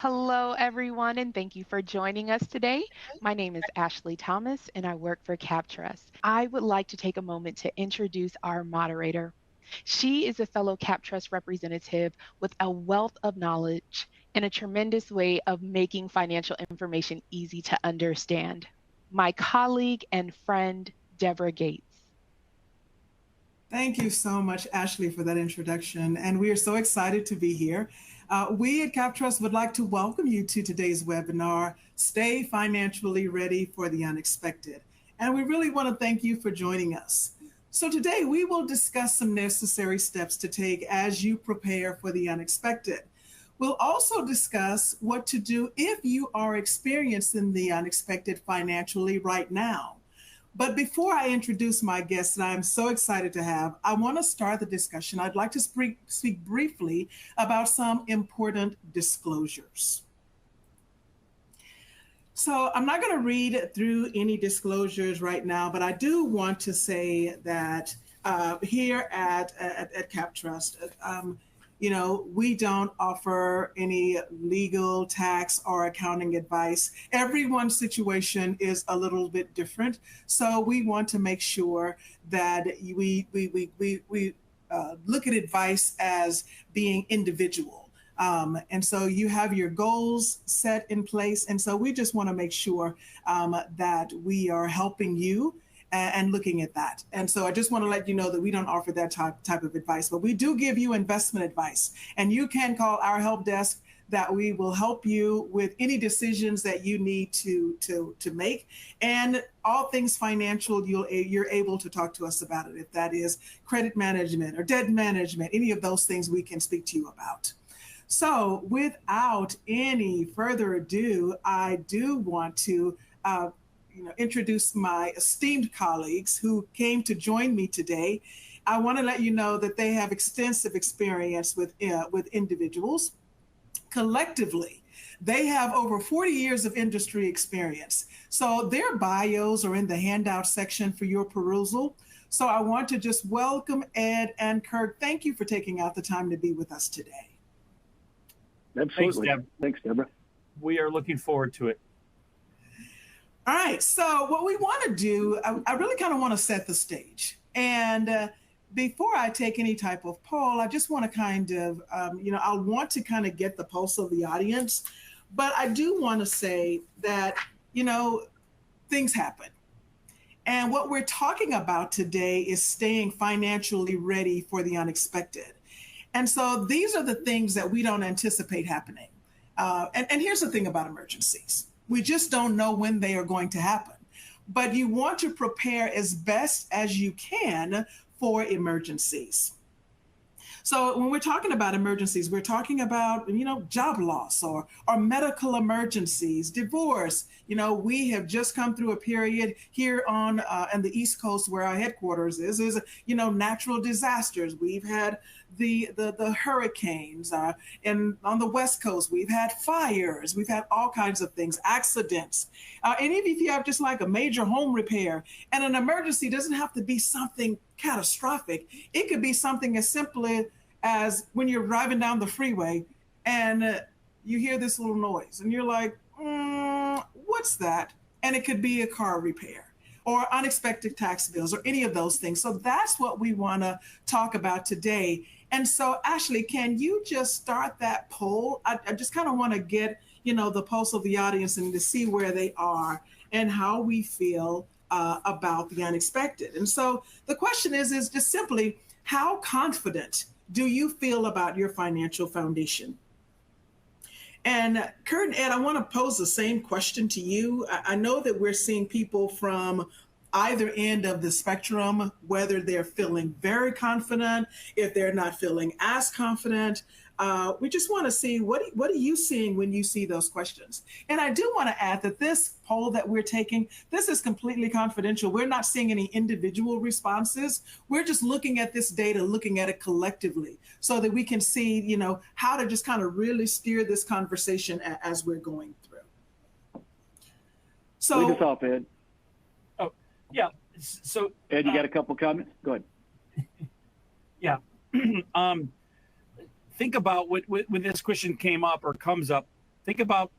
Hello, everyone, and thank you for joining us today. My name is Ashley Thomas, and I work for CapTrust. I would like to take a moment to introduce our moderator. She is a fellow CapTrust representative with a wealth of knowledge and a tremendous way of making financial information easy to understand. My colleague and friend, Deborah Gates. Thank you so much, Ashley, for that introduction. And we are so excited to be here. We at CapTrust would like to welcome you to today's webinar, Stay Financially Ready for the Unexpected. And we really want to thank you for joining us. So today we will discuss some necessary steps to take as you prepare for the unexpected. We'll also discuss what to do if you are experiencing the unexpected financially right now. But before I introduce my guest that I'm so excited to have, I want to start the discussion. I'd like to speak briefly about some important disclosures. So I'm not going to read through any disclosures right now, but I do want to say that here at CapTrust, we don't offer any legal, tax, or accounting advice. Everyone's situation is a little bit different. So we want to make sure that we look at advice as being individual. And so you have your goals set in place. And so we just want to make sure that we are helping you and looking at that. And so I just want to let you know that we don't offer that type of advice, but we do give you investment advice. And you can call our help desk that we will help you with any decisions that you need to make. And all things financial, you're able to talk to us about it. If that is credit management or debt management, any of those things we can speak to you about. So without any further ado, I do want to introduce my esteemed colleagues who came to join me today. I want to let you know that they have extensive experience with individuals. Collectively, they have over 40 years of industry experience. So their bios are in the handout section for your perusal. So I want to just welcome Ed and Kirk. Thank you for taking out the time to be with us today. Absolutely. Thanks, Deborah. We are looking forward to it. All right, so what we want to do, I really kind of want to set the stage. And before I take any type of poll, I just want to kind of, I want to kind of get the pulse of the audience. But I do want to say that, things happen. And what we're talking about today is staying financially ready for the unexpected. And so these are the things that we don't anticipate happening. And here's the thing about emergencies. We just don't know when they are going to happen. But you want to prepare as best as you can for emergencies. So when we're talking about emergencies, we're talking about, job loss or medical emergencies, divorce. We have just come through a period here on the East Coast where our headquarters is natural disasters. We've had the hurricanes, and on the West Coast, we've had fires, we've had all kinds of things, accidents. And even if you have just like a major home repair, and an emergency doesn't have to be something catastrophic. It could be something as simple as when you're driving down the freeway and you hear this little noise and you're like, what's that? And it could be a car repair or unexpected tax bills or any of those things. So that's what we want to talk about today. And so, Ashley, can you just start that poll? I just kind of want to get, the pulse of the audience and to see where they are and how we feel about the unexpected. And so the question is just simply, how confident do you feel about your financial foundation? And Kurt and Ed, I want to pose the same question to you. I know that we're seeing people from either end of the spectrum, whether they're feeling very confident, if they're not feeling as confident. We just want to see what are you seeing when you see those questions? And I do want to add that this poll that we're taking, this is completely confidential. We're not seeing any individual responses. We're just looking at this data, looking at it collectively so that we can see, how to just kind of really steer this conversation as we're going through. So lead us off, Ed. Oh, yeah. So Ed, you got a couple comments? Go ahead. Yeah. Think about when this question came up or comes up, think about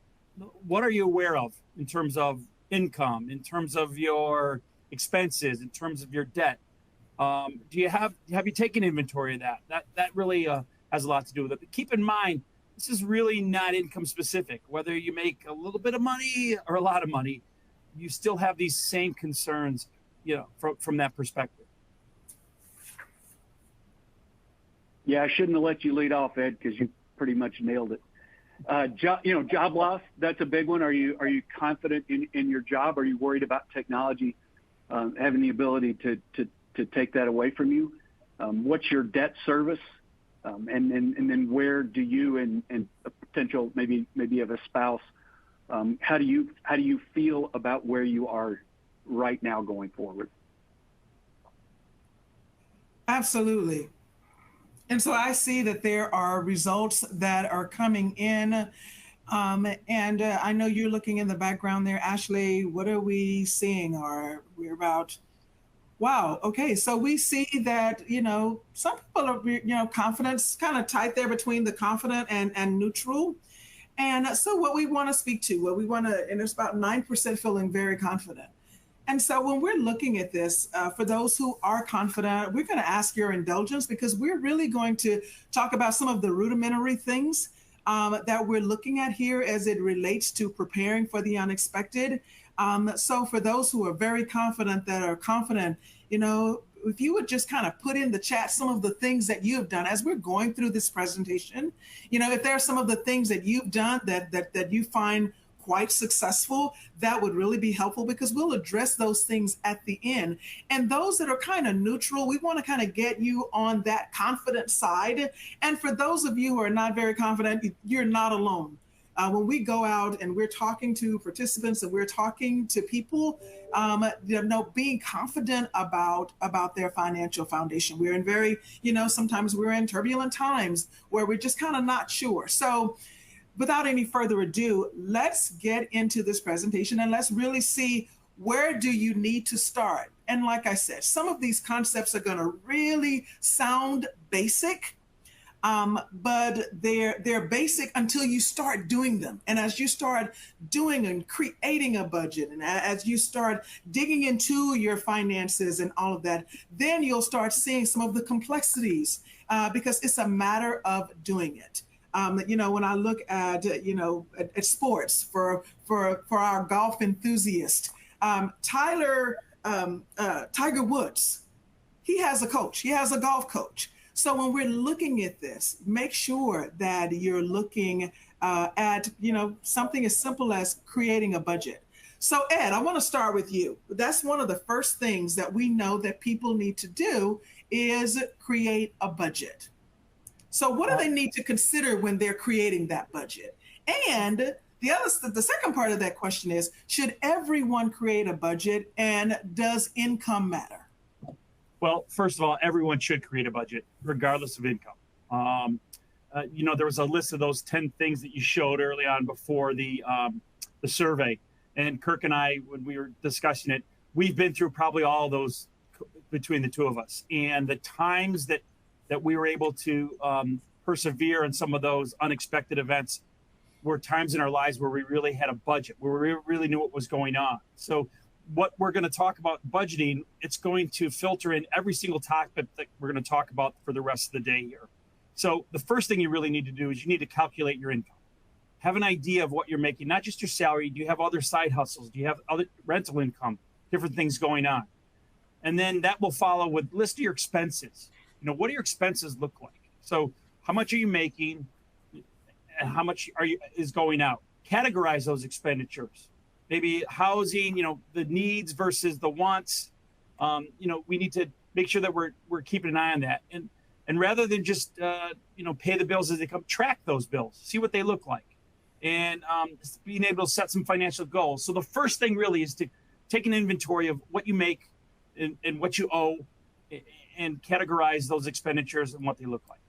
what are you aware of in terms of income, in terms of your expenses, in terms of your debt. Do you have you taken inventory of that? That really has a lot to do with it. But keep in mind, this is really not income specific. Whether you make a little bit of money or a lot of money, you still have these same concerns, from that perspective. Yeah, I shouldn't have let you lead off, Ed, because you pretty much nailed it. Job loss, that's a big one. Are you confident in your job? Are you worried about technology having the ability to take that away from you? What's your debt service? And then where do you and a potential maybe you have a spouse, how do you feel about where you are right now going forward? Absolutely. And so I see that there are results that are coming in. And I know you're looking in the background there, Ashley. What are we seeing? We're about, wow, okay. So we see that, some people are, confidence kind of tight there between the confident and neutral. And so what we want to speak to, and it's about 9% feeling very confident. And so when we're looking at this, for those who are confident, we're going to ask your indulgence because we're really going to talk about some of the rudimentary things that we're looking at here as it relates to preparing for the unexpected. So for those who are very confident, if you would just kind of put in the chat some of the things that you have done as we're going through this presentation, if there are some of the things that you've done that you find quite successful, that would really be helpful because we'll address those things at the end. And those that are kind of neutral, we want to kind of get you on that confident side. And for those of you who are not very confident, you're not alone. When we go out and we're talking to participants and we're talking to people, being confident about their financial foundation. We're in sometimes we're in turbulent times where we're just kind of not sure. So without any further ado, let's get into this presentation and let's really see where do you need to start. And like I said, some of these concepts are going to really sound basic, but they're basic until you start doing them. And as you start doing and creating a budget, and as you start digging into your finances and all of that, then you'll start seeing some of the complexities because it's a matter of doing it. When I look at sports for our golf enthusiast, Tiger Woods, he has a coach. He has a golf coach. So when we're looking at this, make sure that you're looking at something as simple as creating a budget. So Ed, I want to start with you. That's one of the first things that we know that people need to do is create a budget. So what do they need to consider when they're creating that budget? And the second part of that question is, should everyone create a budget and does income matter? Well, first of all, everyone should create a budget regardless of income. There was a list of those 10 things that you showed early on before the survey. And Kirk and I, when we were discussing it, we've been through probably all those between the two of us. And the times that we were able to persevere in some of those unexpected events were times in our lives where we really had a budget, where we really knew what was going on. So what we're going to talk about budgeting, it's going to filter in every single topic that we're going to talk about for the rest of the day here. So the first thing you really need to do is you need to calculate your income. Have an idea of what you're making, not just your salary. Do you have other side hustles? Do you have other rental income, different things going on? And then that will follow with list your expenses. What do your expenses look like? So how much are you making and how much is going out? Categorize those expenditures. Maybe housing, the needs versus the wants. We need to make sure that we're keeping an eye on that. And rather than just, pay the bills as they come, track those bills, see what they look like. And being able to set some financial goals. So the first thing really is to take an inventory of what you make and what you owe, and categorize those expenditures and what they look like.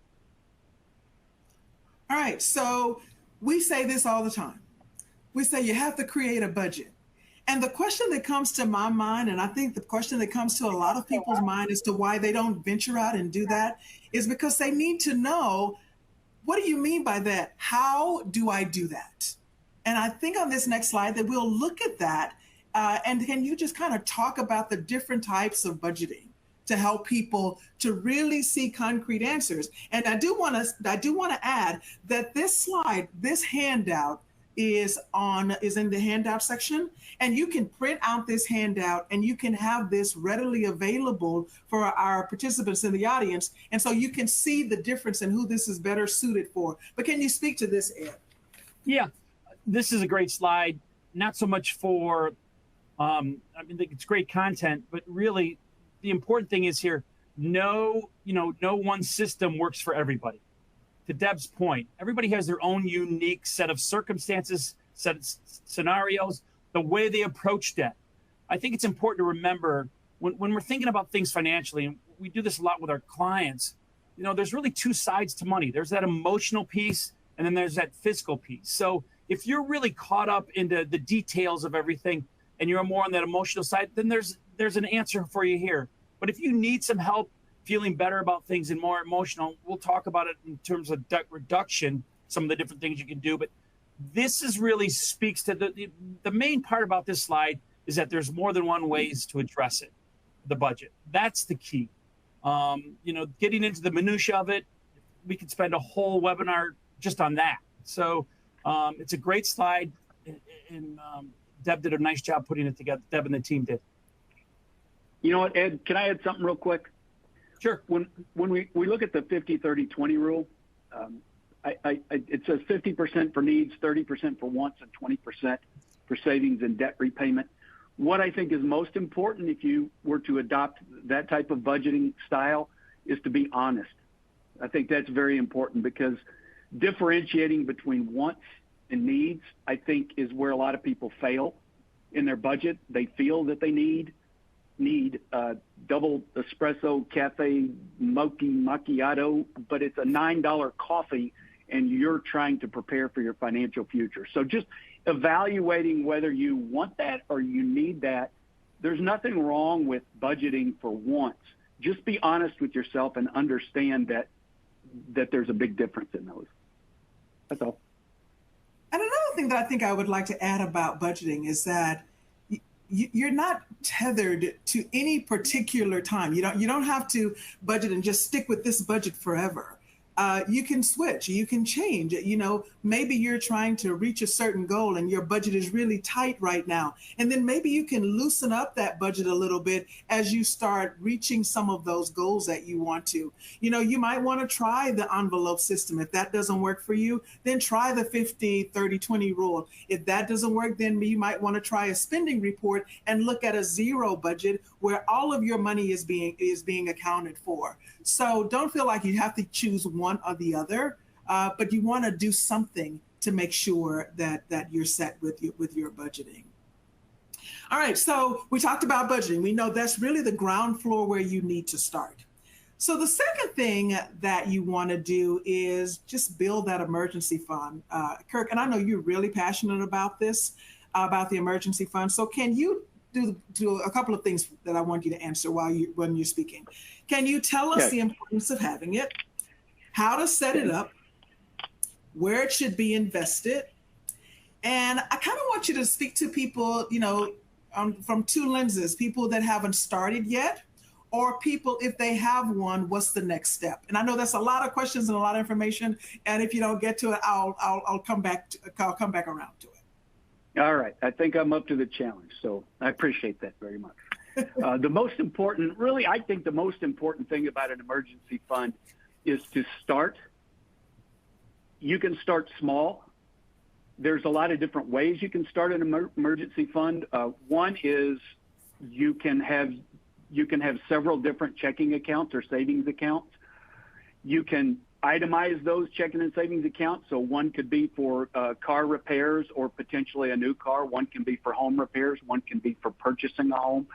All right, so we say this all the time. We say you have to create a budget. And the question that comes to my mind, and I think the question that comes to a lot of people's mind as to why they don't venture out and do that, is because they need to know, what do you mean by that? How do I do that? And I think on this next slide that we'll look at that. And can you just kind of talk about the different types of budgeting to help people to really see concrete answers? And I do want to add that this slide, this handout is in the handout section, and you can print out this handout and you can have this readily available for our participants in the audience, and so you can see the difference and who this is better suited for. But can you speak to this, Ed? Yeah, this is a great slide. Not so much for, I mean, it's great content, but really the important thing is here, no one system works for everybody. To Deb's point, everybody has their own unique set of circumstances, set of scenarios, the way they approach debt. I think it's important to remember when we're thinking about things financially, and we do this a lot with our clients, there's really two sides to money. There's that emotional piece, and then there's that fiscal piece. So if you're really caught up into the details of everything and you're more on that emotional side, then there's an answer for you here. But if you need some help feeling better about things and more emotional, we'll talk about it in terms of debt reduction, some of the different things you can do. But this is really speaks to the main part about this slide is that there's more than one ways to address it, the budget. That's the key. Getting into the minutia of it, we could spend a whole webinar just on that. So it's a great slide, and Deb did a nice job putting it together. Deb and the team did. You know what, Ed, can I add something real quick? Sure. When we look at the 50-30-20 rule, it says 50% for needs, 30% for wants, and 20% for savings and debt repayment. What I think is most important if you were to adopt that type of budgeting style is to be honest. I think that's very important because differentiating between wants and needs, I think, is where a lot of people fail in their budget. They feel that they need double espresso cafe macchiato, but it's a $9 coffee and you're trying to prepare for your financial future. So just evaluating whether you want that or you need that. There's nothing wrong with budgeting for wants. Just be honest with yourself and understand that there's a big difference in those. That's all. And another thing that I think I would like to add about budgeting is that you're not tethered to any particular time. You don't have to budget and just stick with this budget forever. You can switch, you can change. Maybe you're trying to reach a certain goal and your budget is really tight right now. And then maybe you can loosen up that budget a little bit as you start reaching some of those goals that you want to. You might want to try the envelope system. If that doesn't work for you, then try the 50-30-20 rule. If that doesn't work, then you might want to try a spending report and look at a zero budget where all of your money is being accounted for. So don't feel like you have to choose one or the other, but you want to do something to make sure that you're set with your budgeting. All right, so we talked about budgeting. We know that's really the ground floor where you need to start. So the second thing that you want to do is just build that emergency fund. Kirk, and I know you're really passionate about this, about the emergency fund. So can you do a couple of things that I want you to answer when you're speaking? Can you tell us the importance of having it, how to set it up, where it should be invested? And I kind of want you to speak to people, from two lenses, people that haven't started yet, or people, if they have one, what's the next step? And I know that's a lot of questions and a lot of information. And if you don't get to it, I'll come back around to it. All right. I think I'm up to the challenge. So I appreciate that very much. I think the most important thing about an emergency fund is to start. You can start small. There's a lot of different ways you can start an emergency fund. One is you can have several different checking accounts or savings accounts. You can itemize those checking and savings accounts. So one could be for car repairs or potentially a new car. One can be for home repairs. One can be for purchasing a home.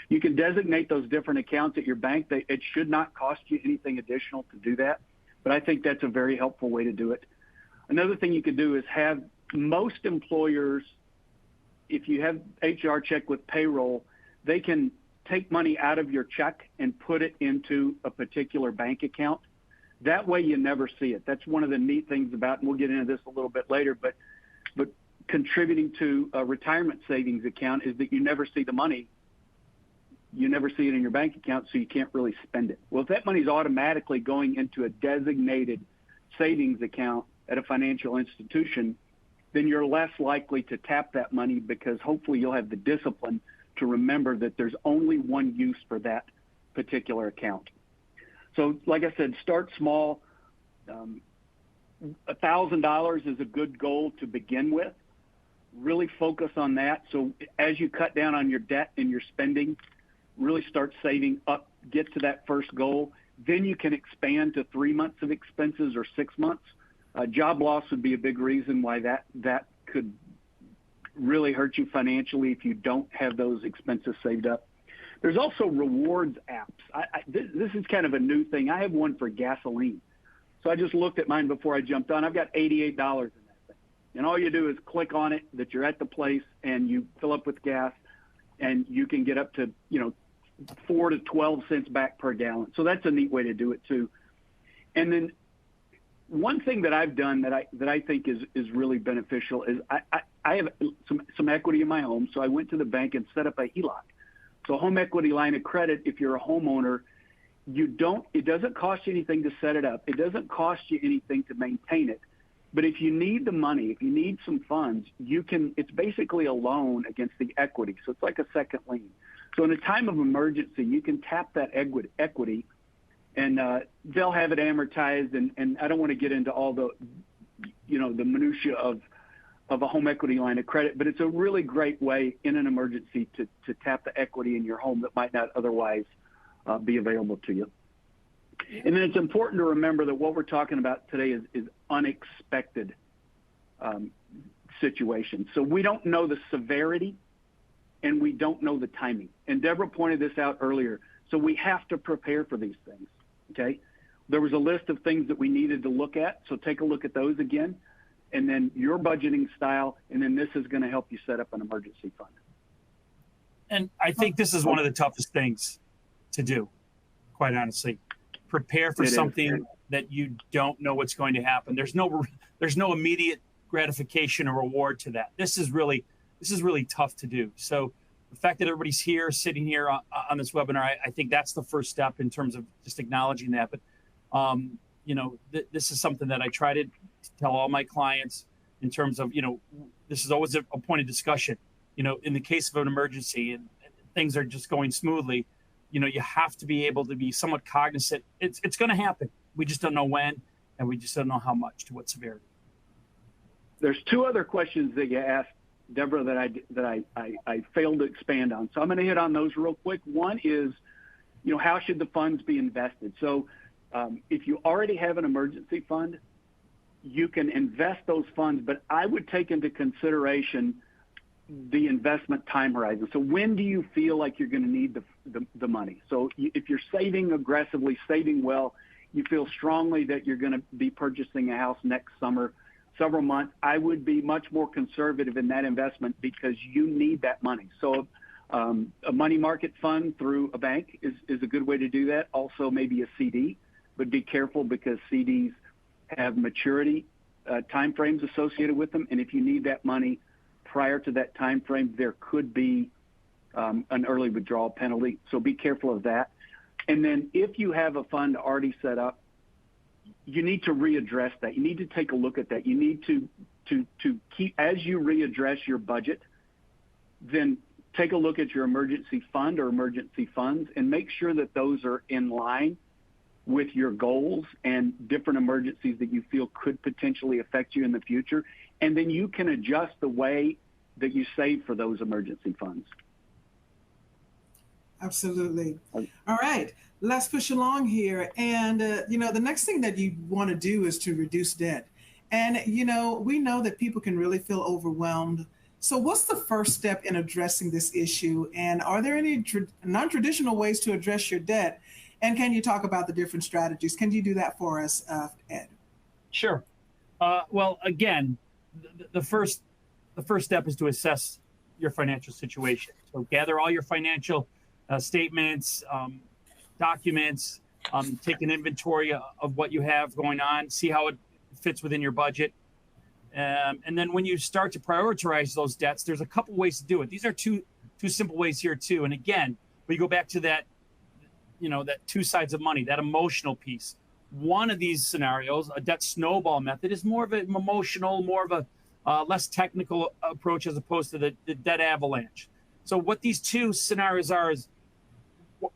You can designate those different accounts at your bank. It should not cost you anything additional to do that, but I think that's a very helpful way to do it. Another thing you could do is have most employers, if you have HR check with payroll, they can take money out of your check and put it into a particular bank account. That way you never see it. That's one of the neat things about, and we'll get into this a little bit later, but contributing to a retirement savings account is that you never see the money. You never see it in your bank account, so you can't really spend it. Well, if that money is automatically going into a designated savings account at a financial institution, then you're less likely to tap that money, because hopefully you'll have the discipline to remember that there's only one use for that particular account. So like I said, start small. $1,000 is a good goal to begin with. Really focus on that. So as you cut down on your debt and your spending, really start saving up, get to that first goal. Then you can expand to 3 months of expenses or 6 months. Job loss would be a big reason why that could really hurt you financially if you don't have those expenses saved up. There's also rewards apps. This is kind of a new thing. I have one for gasoline. So I just looked at mine before I jumped on. I've got $88 in that thing. And all you do is click on it, that you're at the place, and you fill up with gas, and you can get up to, 4 to 12 cents back per gallon. So that's a neat way to do it too. And then one thing that I've done that I think is really beneficial is I have some equity in my home. So I went to the bank and set up a HELOC. So home equity line of credit, if you're a homeowner, it doesn't cost you anything to set it up. It doesn't cost you anything to maintain it. But if you need the money, if you need some funds, it's basically a loan against the equity. So it's like a second lien. So in a time of emergency, you can tap that equity, and they'll have it amortized. And I don't want to get into all the minutia of a home equity line of credit, but it's a really great way in an emergency to tap the equity in your home that might not otherwise be available to you. And then it's important to remember that what we're talking about today is unexpected situations. So we don't know the severity, and we don't know the timing. And Deborah pointed this out earlier. So we have to prepare for these things, okay? There was a list of things that we needed to look at, so take a look at those again, and then your budgeting style, and then this is going to help you set up an emergency fund. And I think this is one of the toughest things to do, quite honestly. Prepare for something that you don't know what's going to happen. There's no immediate gratification or reward to that. This is really tough to do. So the fact that everybody's here, sitting here on this webinar, I think that's the first step in terms of just acknowledging that. But this is something that I try to tell all my clients in terms of, this is always a point of discussion. In the case of an emergency and things are just going smoothly, you have to be able to be somewhat cognizant. It's going to happen. We just don't know when, and we just don't know how much, to what severity. There's two other questions that you asked, Deborah, that I failed to expand on. So I'm going to hit on those real quick. One is, how should the funds be invested? So if you already have an emergency fund, you can invest those funds, but I would take into consideration the investment time horizon. So when do you feel like you're going to need the money? So if you're saving aggressively, saving well, you feel strongly that you're going to be purchasing a house next summer, several months, I would be much more conservative in that investment because you need that money. So a money market fund through a bank is a good way to do that. Also maybe a CD, but be careful because CDs have maturity timeframes associated with them. And if you need that money prior to that time frame, there could be an early withdrawal penalty. So be careful of that. And then if you have a fund already set up, you need to readdress that. You need to take a look at that. You need to keep, as you readdress your budget, then take a look at your emergency fund or emergency funds and make sure that those are in line with your goals and different emergencies that you feel could potentially affect you in the future. And then you can adjust the way that you save for those emergency funds. Absolutely. All right, let's push along here. And, the next thing that you want to do is to reduce debt. And, we know that people can really feel overwhelmed. So what's the first step in addressing this issue? And are there any non-traditional ways to address your debt? And can you talk about the different strategies? Can you do that for us, Ed? Sure. Well, again, the first step is to assess your financial situation. So gather all your financial statements, documents, take an inventory of what you have going on, see how it fits within your budget. And then when you start to prioritize those debts, there's a couple ways to do it. These are two simple ways here too. And again, we go back to that, that two sides of money, that emotional piece. One of these scenarios, a debt snowball method, is more of an emotional, more of a less technical approach as opposed to the debt avalanche. So what these two scenarios are is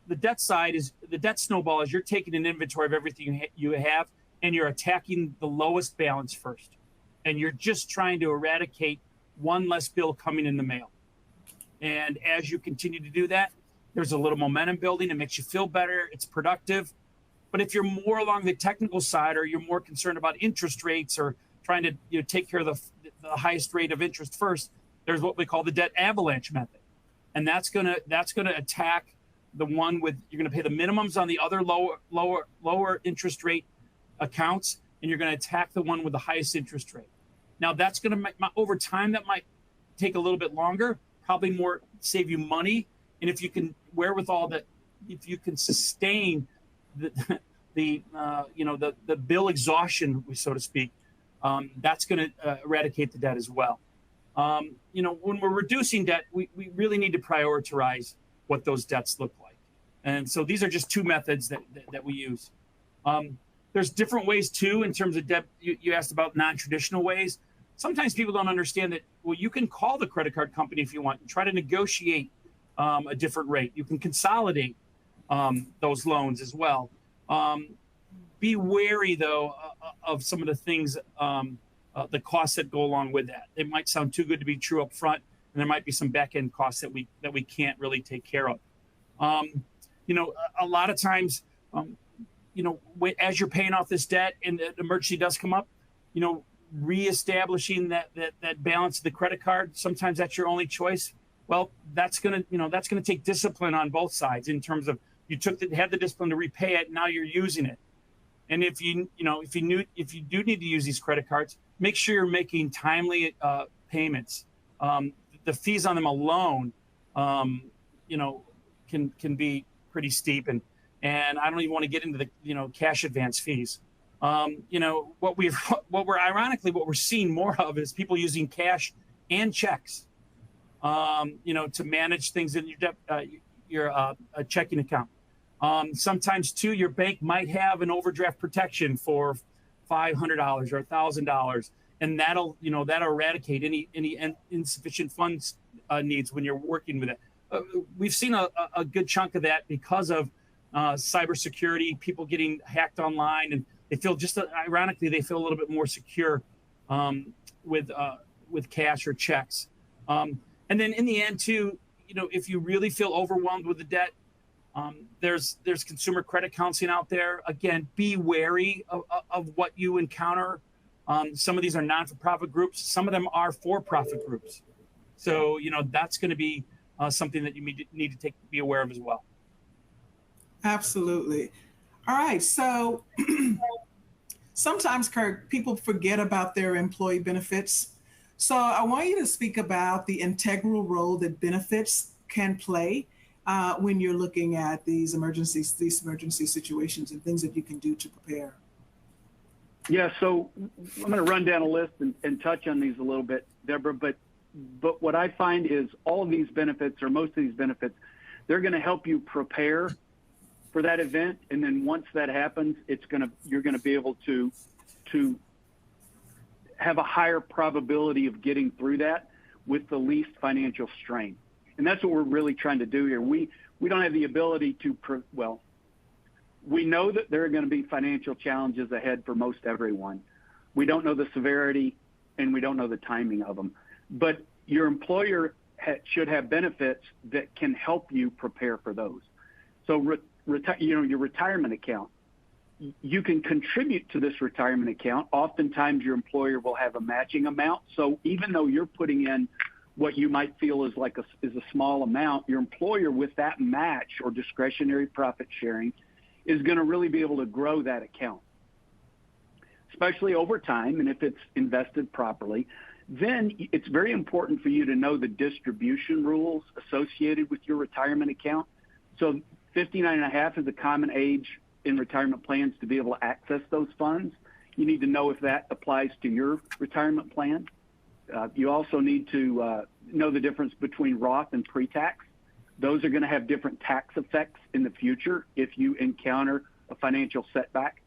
the debt side is the debt snowball is you're taking an inventory of everything you have and you're attacking the lowest balance first. And you're just trying to eradicate one less bill coming in the mail. And as you continue to do that, there's a little momentum building. It makes you feel better. It's productive. But if you're more along the technical side, or you're more concerned about interest rates, or trying to take care of the highest rate of interest first, there's what we call the debt avalanche method, and that's gonna attack the one with you're gonna pay the minimums on the other lower interest rate accounts, and you're gonna attack the one with the highest interest rate. Now that's gonna make over time that might take a little bit longer, probably more save you money, and if you can wherewithal that if you can sustain the bill exhaustion, so to speak, that's going to eradicate the debt as well. When we're reducing debt, we really need to prioritize what those debts look like. And so these are just two methods that we use. There's different ways too in terms of debt. You asked about non-traditional ways. Sometimes people don't understand that, well, you can call the credit card company if you want and try to negotiate a different rate. You can consolidate those loans as well. Be wary, though, of some of the things, the costs that go along with that. It might sound too good to be true up front, and there might be some back-end costs that we can't really take care of. A lot of times, as you're paying off this debt and the emergency does come up, reestablishing that balance of the credit card, sometimes that's your only choice. Well, that's gonna take discipline on both sides in terms of you had the discipline to repay it, now you're using it. And if you do need to use these credit cards, make sure you're making timely payments. The fees on them alone, can be pretty steep, and I don't even want to get into the cash advance fees. What we're seeing more of is people using cash and checks, to manage things in your checking account. Sometimes too, your bank might have an overdraft protection for $500 or $1,000, and that'll eradicate any insufficient funds needs when you're working with it. We've seen a good chunk of that because of cybersecurity, people getting hacked online, and they feel ironically they feel a little bit more secure with cash or checks. And then in the end too, if you really feel overwhelmed with the debt, there's consumer credit counseling out there. Again, be wary of what you encounter. Some of these are non-for-profit groups. Some of them are for-profit groups. So, that's going to be something that you need to be aware of as well. Absolutely. All right. So sometimes, Kirk, people forget about their employee benefits. So I want you to speak about the integral role that benefits can play when you're looking at these emergency situations and things that you can do to prepare. Yeah, so I'm going to run down a list and touch on these a little bit, Deborah, but what I find is all of these benefits, or most of these benefits, they're going to help you prepare for that event, and then once that happens, you're going to be able to have a higher probability of getting through that with the least financial strain. And that's what we're really trying to do here. We don't have the ability we know that there are going to be financial challenges ahead for most everyone. We don't know the severity, and we don't know the timing of them. But your employer should have benefits that can help you prepare for those. So, your retirement account, you can contribute to this retirement account. Oftentimes, your employer will have a matching amount. So even though you're putting in what you might feel is a small amount, your employer, with that match or discretionary profit sharing, is going to really be able to grow that account, especially over time. And if it's invested properly, then it's very important for you to know the distribution rules associated with your retirement account. So 59 and a half is a common age in retirement plans to be able to access those funds. You need to know if that applies to your retirement plan. You also need to know the difference between Roth and pre-tax. Those are going to have different tax effects in the future if you encounter a financial setback.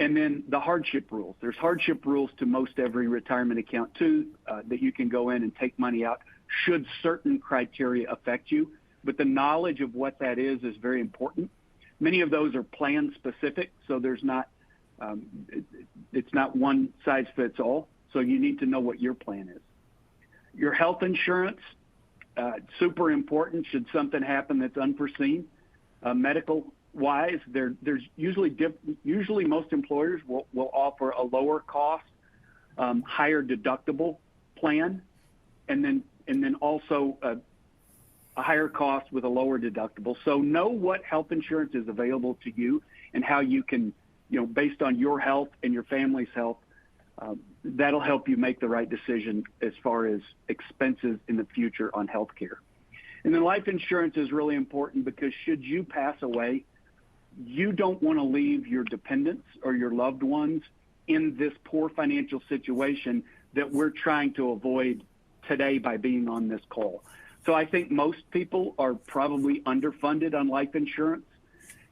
And then the hardship rules. There's hardship rules to most every retirement account too, that you can go in and take money out should certain criteria affect you. But the knowledge of what that is very important. Many of those are plan specific, so there's not, it's not one size fits all. So you need to know what your plan is. Your health insurance, super important should something happen that's unforeseen. Medical wise, there's usually most employers will offer a lower cost, higher deductible plan, and then also a higher cost with a lower deductible. So know what health insurance is available to you and how you can, based on your health and your family's health, that'll help you make the right decision as far as expenses in the future on health care. And then life insurance is really important because should you pass away, you don't want to leave your dependents or your loved ones in this poor financial situation that we're trying to avoid today by being on this call. So I think most people are probably underfunded on life insurance.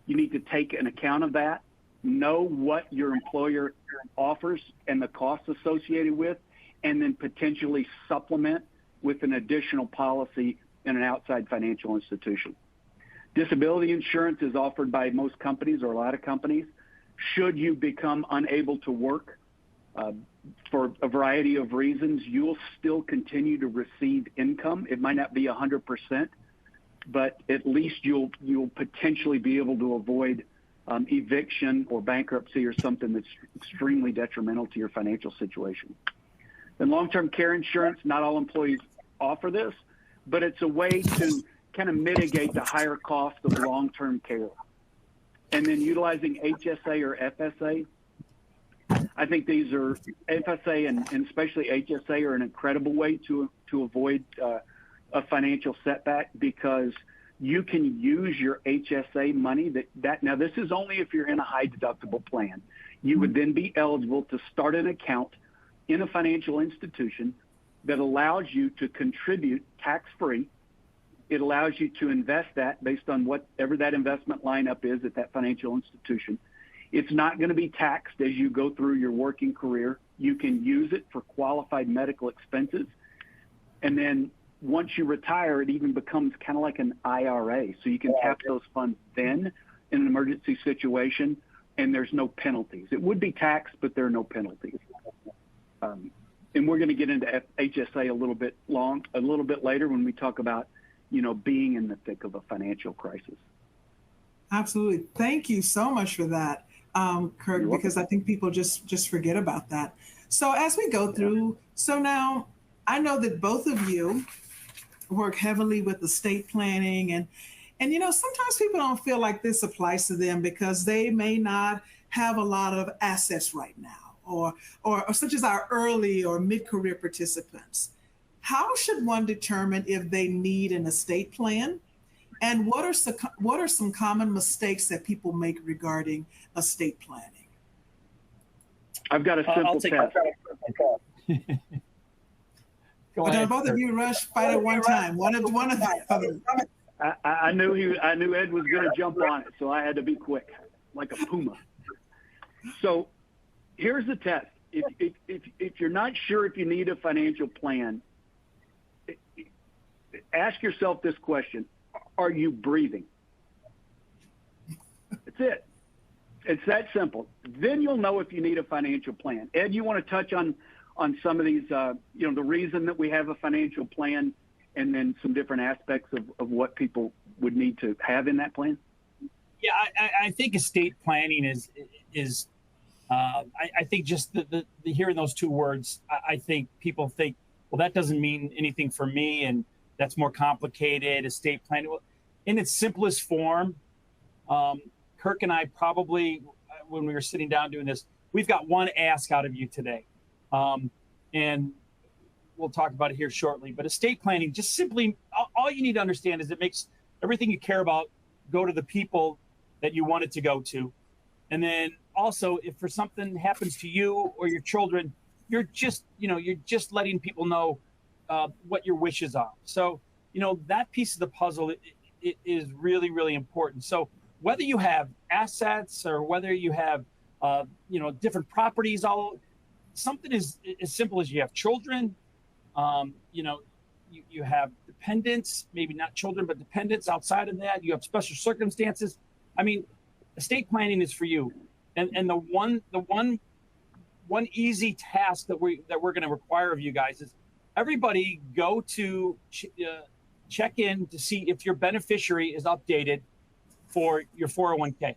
You need to take an account of that, know what your employer offers and the costs associated with, and then potentially supplement with an additional policy in an outside financial institution. Disability insurance is offered by most companies or a lot of companies. Should you become unable to work for a variety of reasons, you'll still continue to receive income. It might not be 100%, but at least you'll potentially be able to avoid eviction or bankruptcy or something that's extremely detrimental to your financial situation. And long-term care insurance, not all employees offer this, but it's a way to kind of mitigate the higher cost of long-term care. And then utilizing HSA or FSA. I think these are FSA and especially HSA are an incredible way to avoid a financial setback because you can use your HSA money that now this is only if you're in a high deductible plan. You would then be eligible to start an account in a financial institution that allows you to contribute tax-free. It allows you to invest that based on whatever that investment lineup is at that financial institution. It's not going to be taxed as you go through your working career. You can use it for qualified medical expenses. And then once you retire, it even becomes kind of like an IRA. So you can tap those funds then in an emergency situation, and there's no penalties. It would be taxed, but there are no penalties. And we're going to get into HSA a little bit later when we talk about, being in the thick of a financial crisis. Absolutely. Thank you so much for that, Kirk, because I think people just forget about that. So as we go through, so now I know that both of you work heavily with estate planning and sometimes people don't feel like this applies to them because they may not have a lot of assets right now or such as our early or mid-career participants. How should one determine if they need an estate plan? And what are some common mistakes that people make regarding estate planning? I've got a simple test. Go ahead, both of you rush fight at one time. One of the other. I knew Ed was going to jump on it, so I had to be quick, like a puma. So here's the test. If you're not sure if you need a financial plan, ask yourself this question. Are you breathing? That's it. It's that simple. Then you'll know if you need a financial plan. Ed, you want to touch on some of these, the reason that we have a financial plan and then some different aspects of what people would need to have in that plan? Yeah, I think estate planning is I think just the hearing those two words, I think people think, well, that doesn't mean anything for me, and that's more complicated. Estate planning, in its simplest form, Kirk and I probably, when we were sitting down doing this, we've got one ask out of you today, and we'll talk about it here shortly. But estate planning, just simply, all you need to understand is it makes everything you care about go to the people that you want it to go to, and then also, if for something happens to you or your children, you're just letting people know what your wishes are. So, that piece of the puzzle it is really, really important. So whether you have assets or whether you have, different properties, something as simple as you have children, you have dependents, maybe not children, but dependents outside of that. You have special circumstances. I mean, estate planning is for you. And the one easy task that we're going to require of you guys is everybody go to check in to see if your beneficiary is updated for your 401k.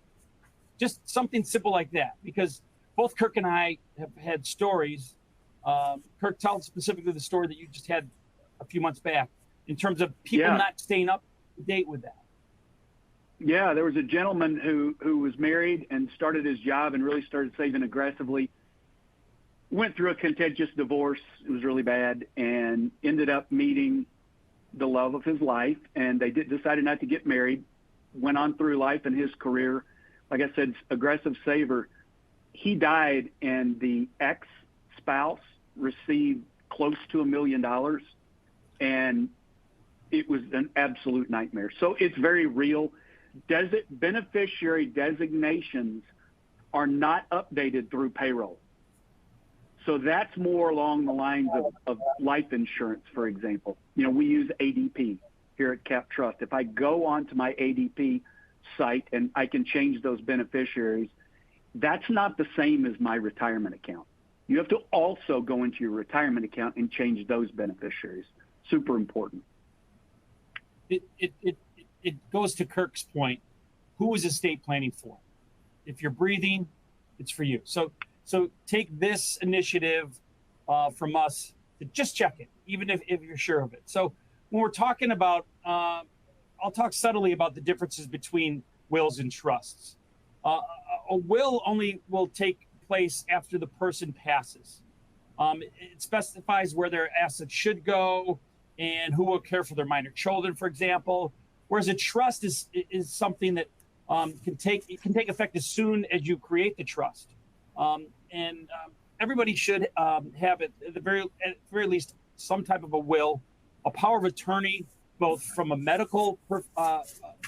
Just something simple like that, because both Kirk and I have had stories. Kirk, tell specifically the story that you just had a few months back in terms of people not staying up to date with that. Yeah, there was a gentleman who was married and started his job and really started saving aggressively. Went through a contentious divorce. It was really bad, and ended up meeting the love of his life. And they decided not to get married. Went on through life and his career. Like I said, aggressive saver. He died, and the ex-spouse received close to $1 million, and it was an absolute nightmare. So it's very real. Beneficiary designations are not updated through payroll. So that's more along the lines of life insurance, for example. We use ADP here at Cap Trust. If I go onto my ADP site and I can change those beneficiaries, that's not the same as my retirement account. You have to also go into your retirement account and change those beneficiaries. Super important. It goes to Kirk's point. Who is estate planning for? If you're breathing, it's for you. So take this initiative from us to just check it, even if you're sure of it. So when we're talking about, I'll talk subtly about the differences between wills and trusts. A will only will take place after the person passes. It specifies where their assets should go and who will care for their minor children, for example. Whereas a trust is something that can take effect as soon as you create the trust. Everybody should have at the very least some type of a will, a power of attorney, both from a medical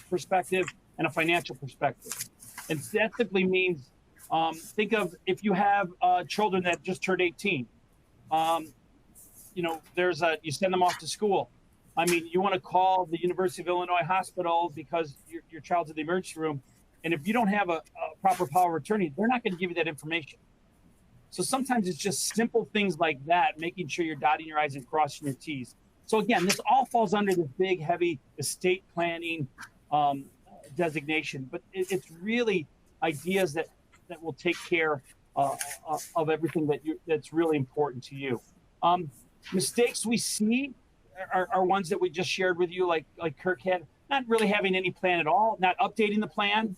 perspective and a financial perspective. And that simply means, think of if you have children that just turned 18. You send them off to school. I mean, you want to call the University of Illinois hospital because your child's in the emergency room. And if you don't have a proper power of attorney, they're not going to give you that information. So sometimes it's just simple things like that, making sure you're dotting your I's and crossing your T's. So again, this all falls under this big, heavy estate planning designation, but it's really ideas that will take care of everything that's really important to you. Mistakes we see are ones that we just shared with you, like Kirk had, not really having any plan at all, not updating the plan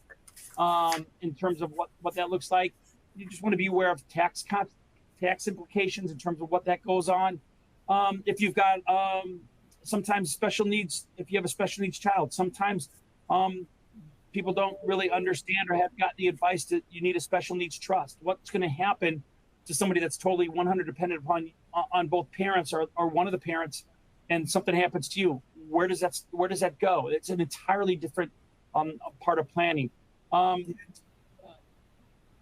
in terms of what that looks like. You just want to be aware of tax implications in terms of what that goes on. If you've got sometimes special needs, if you have a special needs child, sometimes people don't really understand or have got the advice that you need a special needs trust. What's going to happen to somebody that's totally 100% dependent on both parents or one of the parents, and something happens to you? Where does that go? It's an entirely different part of planning.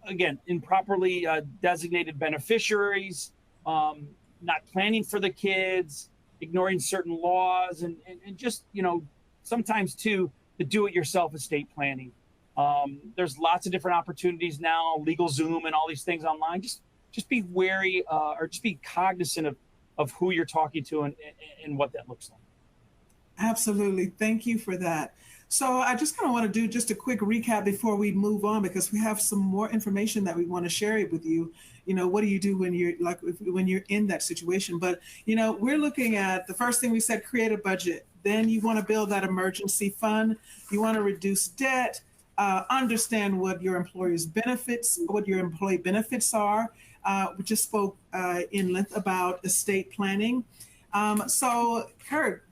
Again, improperly designated beneficiaries, not planning for the kids, ignoring certain laws, and just, sometimes too, the do-it-yourself estate planning. There's lots of different opportunities now, LegalZoom and all these things online. Just be wary or just be cognizant of who you're talking to and what that looks like. Absolutely. Thank you for that. So I just kind of want to do just a quick recap before we move on, because we have some more information that we want to share with you. What do you do when you're in that situation? But, we're looking at the first thing we said, create a budget. Then you want to build that emergency fund. You want to reduce debt, understand what your employee benefits are. We just spoke in length about estate planning. So Kurt,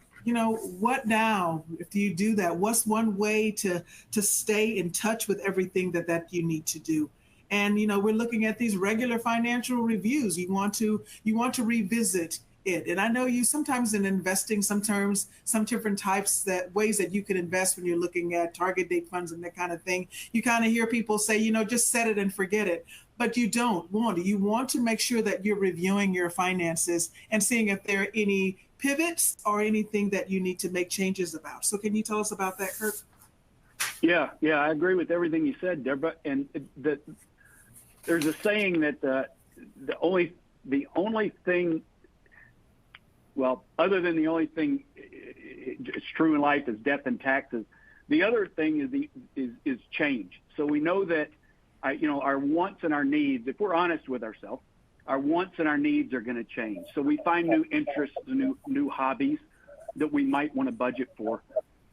what now? If you do that, what's one way to stay in touch with everything that you need to do? And we're looking at these regular financial reviews. You want to revisit it. And I know you sometimes in investing, some different types that ways that you can invest when you're looking at target date funds and that kind of thing. You kind of hear people say, just set it and forget it. But you don't want to. You want to make sure that you're reviewing your finances and seeing if there are any pivots or anything that you need to make changes about. So can you tell us about that, Kurt? Yeah, I agree with everything you said, Deborah. And there's a saying that the only thing, well, other than the only thing it's true in life is death and taxes. The other thing is change. So we know that our wants and our needs, if we're honest with ourselves, our wants and our needs are going to change. So we find new interests, new hobbies that we might want to budget for.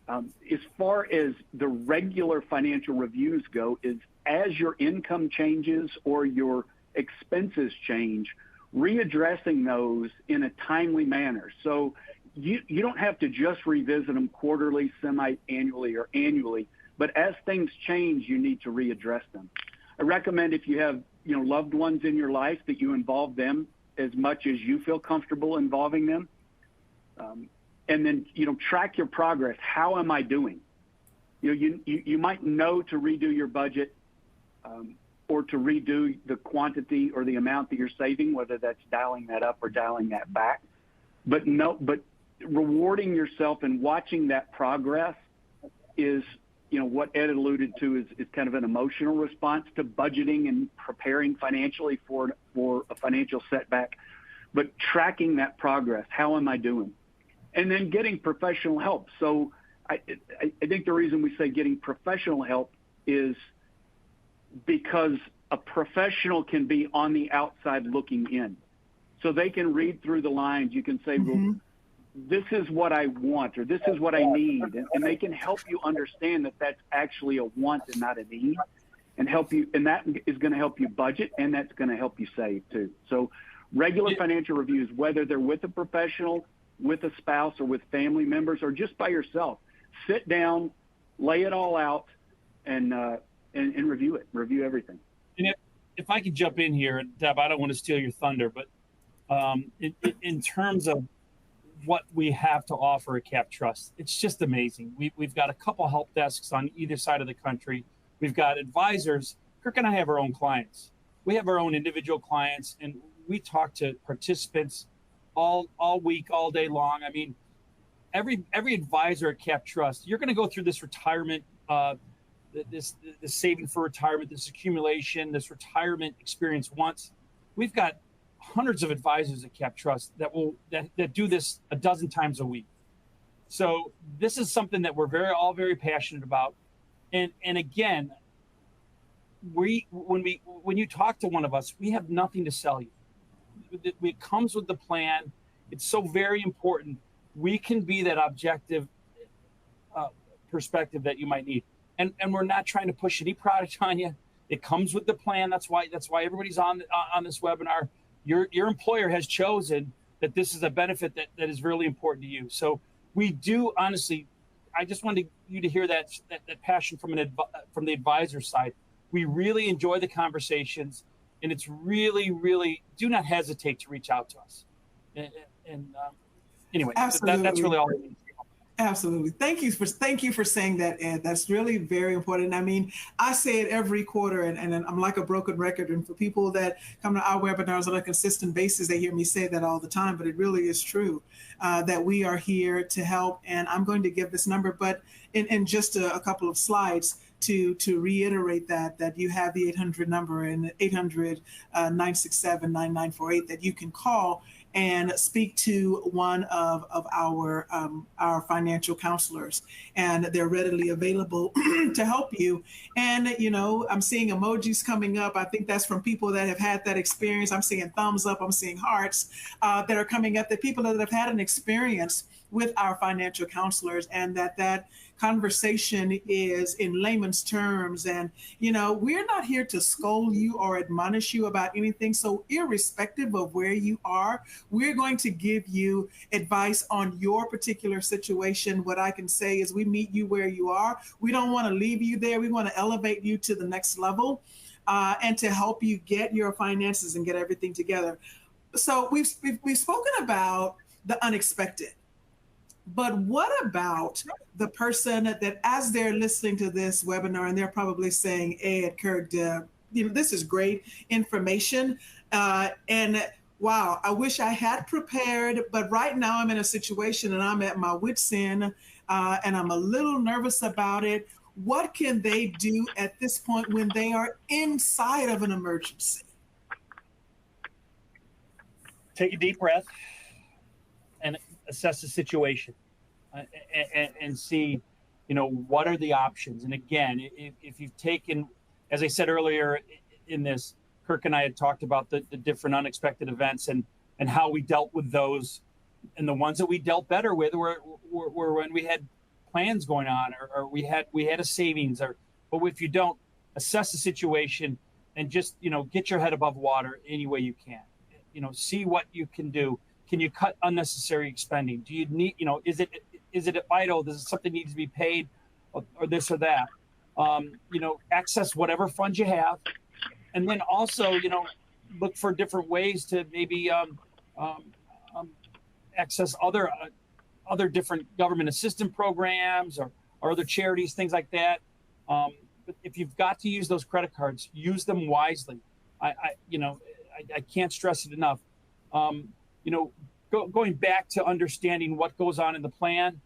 As far as the regular financial reviews go, is as your income changes or your expenses change, readdressing those in a timely manner. So you don't have to just revisit them quarterly, semi-annually, or annually, but as things change, you need to readdress them. I recommend if you have loved ones in your life that you involve them as much as you feel comfortable involving them. And then, track your progress. How am I doing? You might know to redo your budget or to redo the quantity or the amount that you're saving, whether that's dialing that up or dialing that back. But rewarding yourself and watching that progress is, what Ed alluded to is kind of an emotional response to budgeting and preparing financially for a financial setback. But tracking that progress, how am I doing? And then getting professional help. So I think the reason we say getting professional help is because a professional can be on the outside looking in. So they can read through the lines. You can say, well, this is what I want, or this is what I need. And they can help you understand that that's actually a want and not a need, and help you. And that is going to help you budget, and that's going to help you save too. So regular financial reviews, whether they're with a professional, with a spouse, or with family members, or just by yourself, sit down, lay it all out, and review it, review everything. And if I could jump in here, Deb, I don't want to steal your thunder, but in terms of what we have to offer at Cap Trust, it's just amazing. We've got a couple help desks on either side of the country. We've got advisors. Kirk and I have our own clients. We have our own individual clients, and we talk to participants all week, all day long. I mean, every advisor at Cap Trust, you're going to go through this retirement, this saving for retirement, this accumulation, this retirement experience once. We've got hundreds of advisors at Cap Trust that do this a dozen times a week. So this is something that we're all very passionate about. And again, when you talk to one of us, we have nothing to sell you. It comes with the plan. It's so very important. We can be that objective perspective that you might need. And we're not trying to push any product on you. It comes with the plan. That's why everybody's on this webinar. Your employer has chosen that this is a benefit that is really important to you. So we do, honestly, I just wanted you to hear that passion from the advisor side. We really enjoy the conversations, and it's really, really, do not hesitate to reach out to us. Anyway, that's really all I need. Absolutely. Thank you for saying that, Ed. That's really very important. I mean, I say it every quarter, and I'm like a broken record. And for people that come to our webinars on a consistent basis, they hear me say that all the time. But it really is true that we are here to help. And I'm going to give this number, but in just a couple of slides to reiterate that you have the 800 number, and 800-967-9948 that you can call and speak to one of our financial counselors, and they're readily available to help you. And I'm seeing emojis coming up. I think that's from people that have had that experience. I'm seeing thumbs up. I'm seeing hearts that are coming up. The people that have had an experience with our financial counselors, and that conversation is in layman's terms. And we're not here to scold you or admonish you about anything. So irrespective of where you are, we're going to give you advice on your particular situation. What I can say is we meet you where you are. We don't want to leave you there. We want to elevate you to the next level. and to help you get your finances and get everything together. So we've spoken about the unexpected, but what about the person that as they're listening to this webinar and they're probably saying, Ed, Kirk, Deb, this is great information. And wow, I wish I had prepared, but right now I'm in a situation and I'm at my wit's end, and I'm a little nervous about it. What can they do at this point when they are inside of an emergency? Take a deep breath and assess the situation, and see, what are the options. And again, if you've taken, as I said earlier in this, Kirk and I had talked about the different unexpected events and how we dealt with those. And the ones that we dealt better with were when we had plans going on, or we had a savings, but if you don't, assess the situation and just, get your head above water any way you can. See what you can do. Can you cut unnecessary spending? Do you need, is it vital? Does something need to be paid, or this or that? Access whatever funds you have, and then also, look for different ways to maybe access other different government assistance programs or other charities, things like that. But if you've got to use those credit cards, use them wisely. I can't stress it enough. Going back to understanding what goes on in the plan,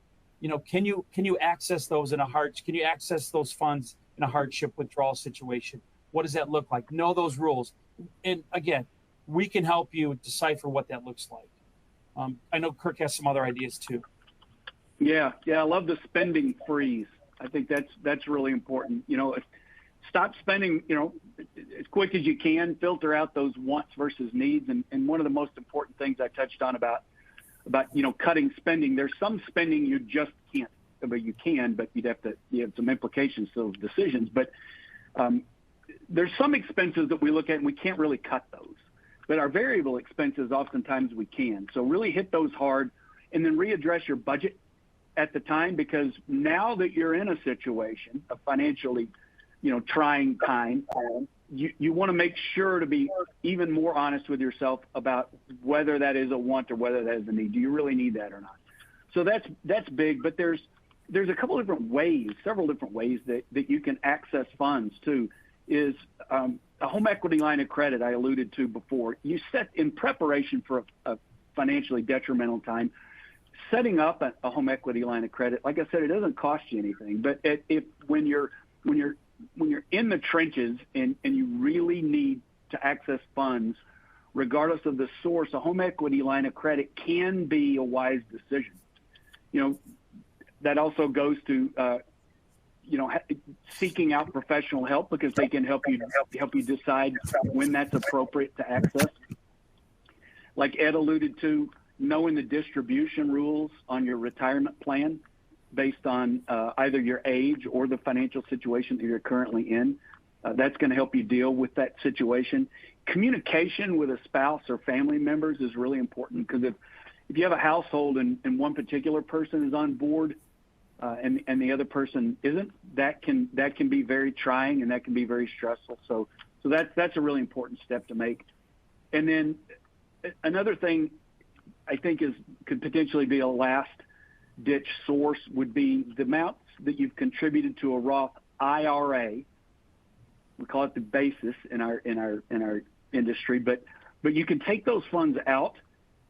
can you access those can you access those funds in a hardship withdrawal situation? What does that look like? Know those rules. And again, we can help you decipher what that looks like. I know Kirk has some other ideas too. Yeah. I love the spending freeze. I think that's really important. Stop spending, as quick as you can, filter out those wants versus needs. And one of the most important things I touched on about cutting spending, there's some spending you just can't, but you can, but you have some implications to those decisions. But there's some expenses that we look at and we can't really cut those. But our variable expenses, oftentimes we can. So really hit those hard and then readdress your budget at the time, because now that you're in a situation of financially, trying time, you want to make sure to be even more honest with yourself about whether that is a want or whether that is a need. Do you really need that or not? So that's big, but there's a couple different ways, several different ways that you can access funds too. Is a home equity line of credit I alluded to before. You set in preparation for a financially detrimental time, setting up a home equity line of credit. Like I said, it doesn't cost you anything, but when you're in the trenches and you really need to access funds, regardless of the source, a home equity line of credit can be a wise decision. That also goes to seeking out professional help, because they can help you decide when that's appropriate to access. Like Ed alluded to, knowing the distribution rules on your retirement plan based on either your age or the financial situation that you're currently in, that's going to help you deal with that situation. Communication with a spouse or family members is really important, because if you have a household and one particular person is on board, and the other person isn't, that can be very trying and that can be very stressful. So that's a really important step to make. And then another thing I think could potentially be a last ditch source would be the amounts that you've contributed to a Roth IRA. We call it the basis in our industry, but you can take those funds out.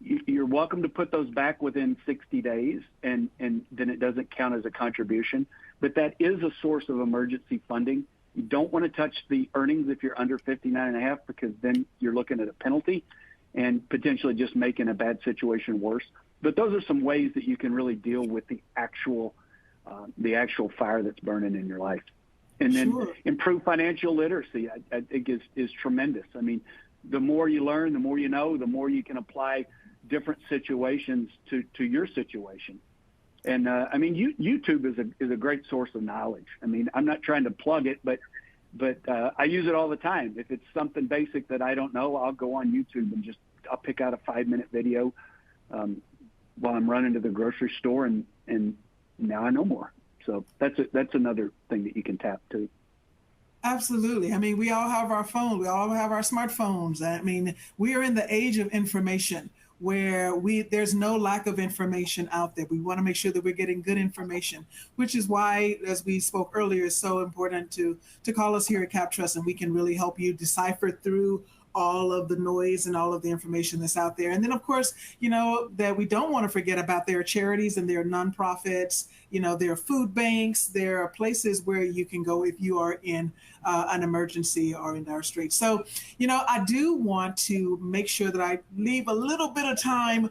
You're welcome to put those back within 60 days, and then it doesn't count as a contribution. But that is a source of emergency funding. You don't want to touch the earnings if you're under 59.5, because then you're looking at a penalty and potentially just making a bad situation worse. But those are some ways that you can really deal with the actual fire that's burning in your life. And then Sure. Improve financial literacy, I think is tremendous. I mean, the more you learn, the more you know, the more you can apply different situations to your situation. And YouTube is a great source of knowledge. I mean, I'm not trying to plug it, but I use it all the time. If it's something basic that I don't know, I'll go on YouTube and I'll pick out a 5-minute video while I'm running to the grocery store, and now I know more. So that's another thing that you can tap to. Absolutely. I mean, we all have our phone. We all have our smartphones. I mean, we are in the age of information where there's no lack of information out there. We want to make sure that we're getting good information, which is why, as we spoke earlier, it's so important to call us here at CapTrust, and we can really help you decipher through all of the noise and all of the information that's out there. And then, of course, that we don't want to forget about their charities and their nonprofits. There are food banks. There are places where you can go if you are in an emergency or in dire straits. So, I do want to make sure that I leave a little bit of time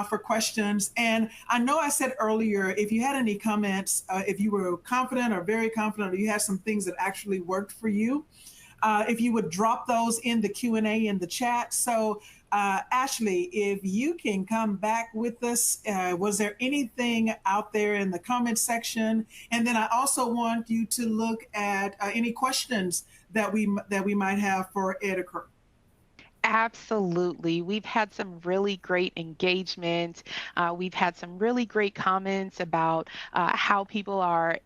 for questions. And I know I said earlier, if you had any comments, if you were confident or very confident, or you had some things that actually worked for you, if you would drop those in the Q&A in the chat. So, Ashley, if you can come back with us, was there anything out there in the comment section? And then I also want you to look at any questions that we might have for Ed or Kirk. Absolutely. We've had some really great engagement. We've had some really great comments about how people are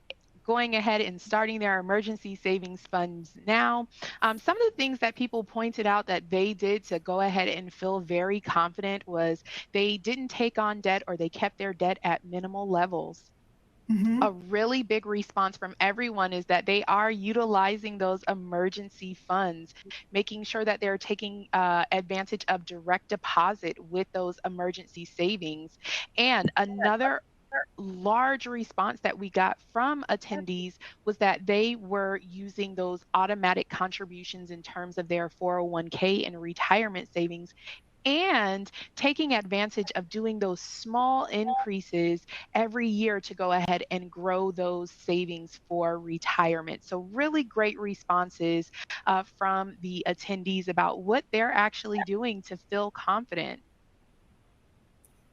going ahead and starting their emergency savings funds now. Some of the things that people pointed out that they did to go ahead and feel very confident was they didn't take on debt, or they kept their debt at minimal levels. A Mm-hmm. really big response from everyone is that they are utilizing those emergency funds, making sure that they're taking advantage of direct deposit with those emergency savings. And another large response that we got from attendees was that they were using those automatic contributions in terms of their 401k and retirement savings, and taking advantage of doing those small increases every year to go ahead and grow those savings for retirement. So, really great responses from the attendees about what they're actually doing to feel confident.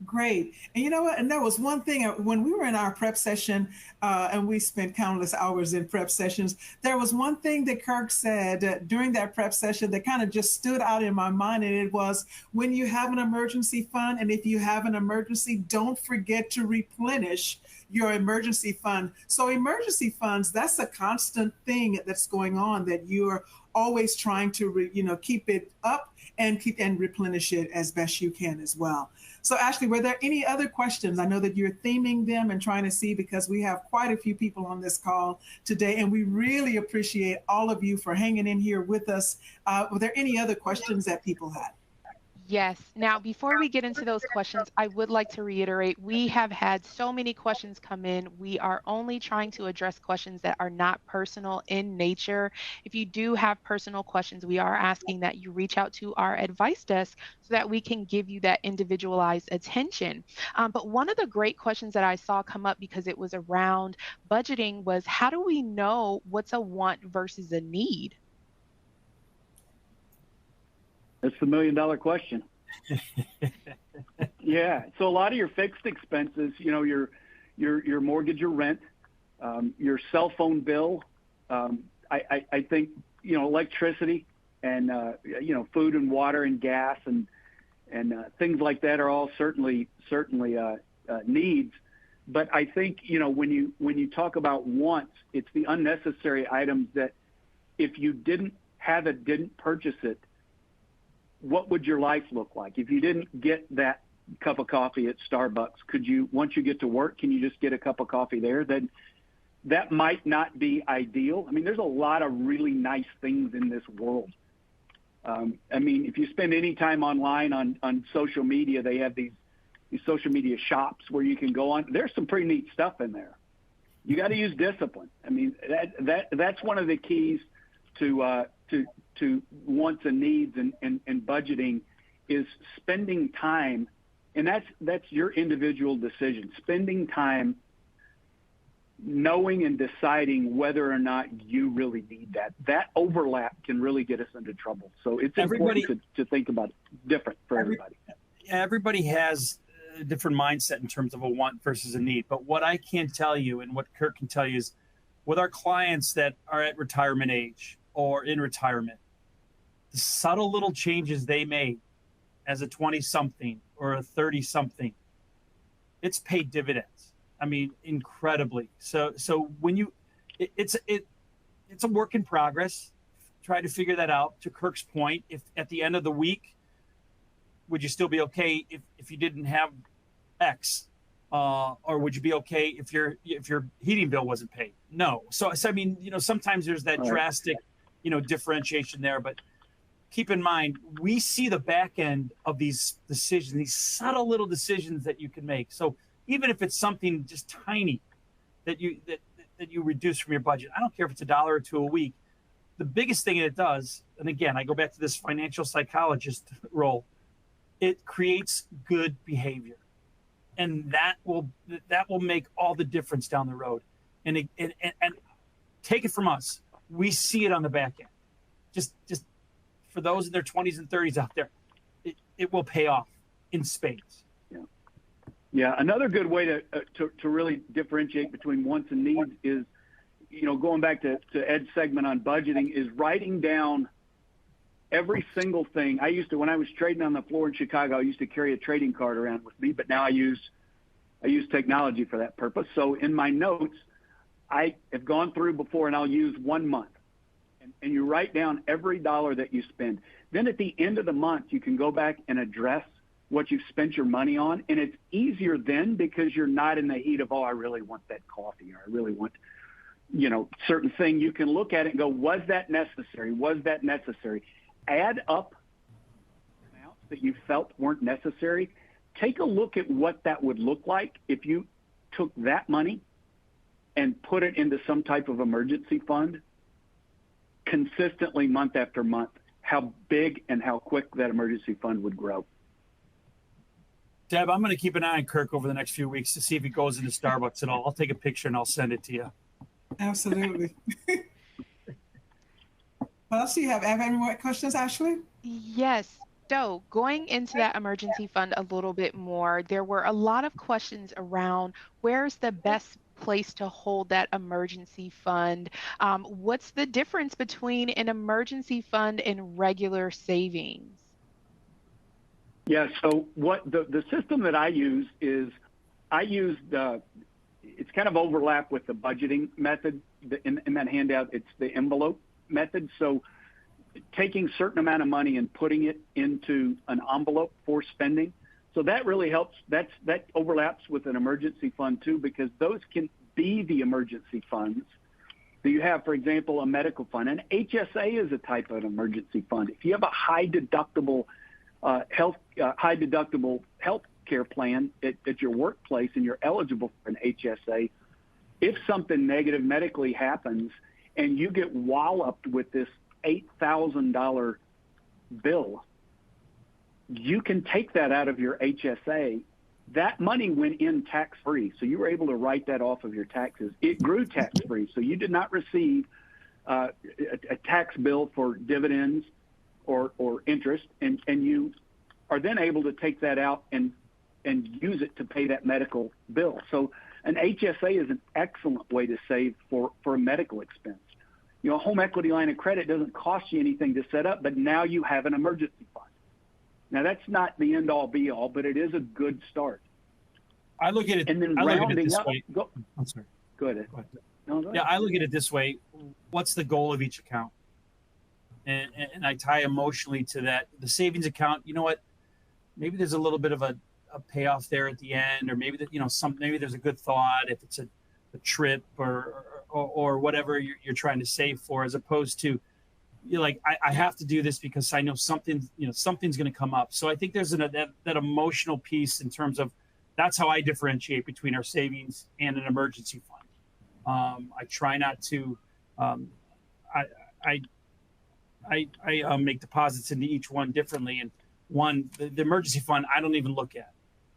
Great. And you know what? And there was one thing when we were in our prep session, and we spent countless hours in prep sessions. There was one thing that Kirk said during that prep session that kind of just stood out in my mind. And it was, when you have an emergency fund, and if you have an emergency, don't forget to replenish your emergency fund. So, emergency funds, that's a constant thing that's going on, that you're always trying to, keep it up and replenish it as best you can as well. So, Ashley, were there any other questions? I know that you're theming them and trying to see, because we have quite a few people on this call today, and we really appreciate all of you for hanging in here with us. Were there any other questions that people had? Yes. Now, before we get into those questions, I would like to reiterate, we have had so many questions come in. We are only trying to address questions that are not personal in nature. If you do have personal questions, we are asking that you reach out to our advice desk so that we can give you that individualized attention. But one of the great questions that I saw come up, because it was around budgeting, was how do we know what's a want versus a need? That's the $1 million question. Yeah. So a lot of your fixed expenses, your mortgage or rent, your cell phone bill, I think, electricity and, food and water and gas and things like that are all certainly needs. But I think, when you talk about wants, it's the unnecessary items that if you didn't have it, didn't purchase it, what would your life look like? If you didn't get that cup of coffee at Starbucks, once you get to work, can you just get a cup of coffee there? Then that might not be ideal. I mean, there's a lot of really nice things in this world. If you spend any time online on social media, they have these social media shops where you can go on. There's some pretty neat stuff in there. You got to use discipline. I mean, that's one of the keys to wants and needs and budgeting, is spending time, and that's your individual decision. Spending time knowing and deciding whether or not you really need that. That overlap can really get us into trouble. So it's important to think about it different for everybody. Everybody has a different mindset in terms of a want versus a need. But what I can tell you, and what Kirk can tell you, is with our clients that are at retirement age or in retirement, the subtle little changes they made as a 20-something or a 30-something, it's paid dividends. I mean, incredibly. So when it's a work in progress. Try to figure that out. To Kirk's point, if at the end of the week, would you still be okay if you didn't have X? Or would you be okay if your heating bill wasn't paid? No. So I mean, sometimes there's that drastic, differentiation there. But keep in mind, we see the back end of these decisions, these subtle little decisions that you can make. So even if it's something just tiny that you reduce from your budget, I don't care if it's $1 or $2 a week. The biggest thing it does, and again, I go back to this financial psychologist role, it creates good behavior. And that will make all the difference down the road. And take it from us, we see it on the back end. Just for those in their 20s and 30s out there, it will pay off in spades. Yeah. Another good way to really differentiate between wants and needs is, going back to Ed's segment on budgeting, is writing down every single thing. When I was trading on the floor in Chicago, I used to carry a trading card around with me, but now I use technology for that purpose. So in my notes, I have gone through before, and I'll use 1 month. And you write down every dollar that you spend. Then at the end of the month, you can go back and address what you've spent your money on. And it's easier then because you're not in the heat of, I really want that coffee, or I really want, certain thing. You can look at it and go, was that necessary? Was that necessary? Add up amounts that you felt weren't necessary. Take a look at what that would look like if you took that money and put it into some type of emergency fund consistently month after month, how big and how quick that emergency fund would grow. Deb, I'm going to keep an eye on Kirk over the next few weeks to see if he goes into Starbucks at all. I'll take a picture and I'll send it to you. Absolutely. What else do you have? Have any more questions, Ashley? Yes. So going into that emergency fund a little bit more, there were a lot of questions around where's the best place to hold that emergency fund? What's the difference between an emergency fund and regular savings? Yeah, so what the system that I use is it's kind of overlap with the budgeting method. In that handout, it's the envelope method. So taking a certain amount of money and putting it into an envelope for spending. So that really helps. That overlaps with an emergency fund too, because those can be the emergency funds. So you have, for example, a medical fund. An HSA is a type of emergency fund. If you have a high deductible health care plan at your workplace and you're eligible for an HSA, if something negative medically happens and you get walloped with this $8,000 bill, you can take that out of your HSA. That money went in tax-free, so you were able to write that off of your taxes. It grew tax-free, so you did not receive a tax bill for dividends or interest, and you are then able to take that out and use it to pay that medical bill. So an HSA is an excellent way to save for a medical expense. A home equity line of credit doesn't cost you anything to set up, but now you have an emergency fund. Now, that's not the end-all, be-all, but it is a good start. I look at it, and then I look at it rounding this up. way. I'm sorry. Go ahead. Go ahead. No, go ahead. Yeah, I look at it this way. What's the goal of each account? And I tie emotionally to that. The savings account, you know what? Maybe there's a little bit of a payoff there at the end, or maybe that maybe there's a good thought if it's a trip or whatever you're trying to save for, as opposed to you're like, I have to do this because I know something's going to come up. So I think there's that emotional piece in terms of that's how I differentiate between our savings and an emergency fund. I try not to. I make deposits into each one differently, and the emergency fund I don't even look at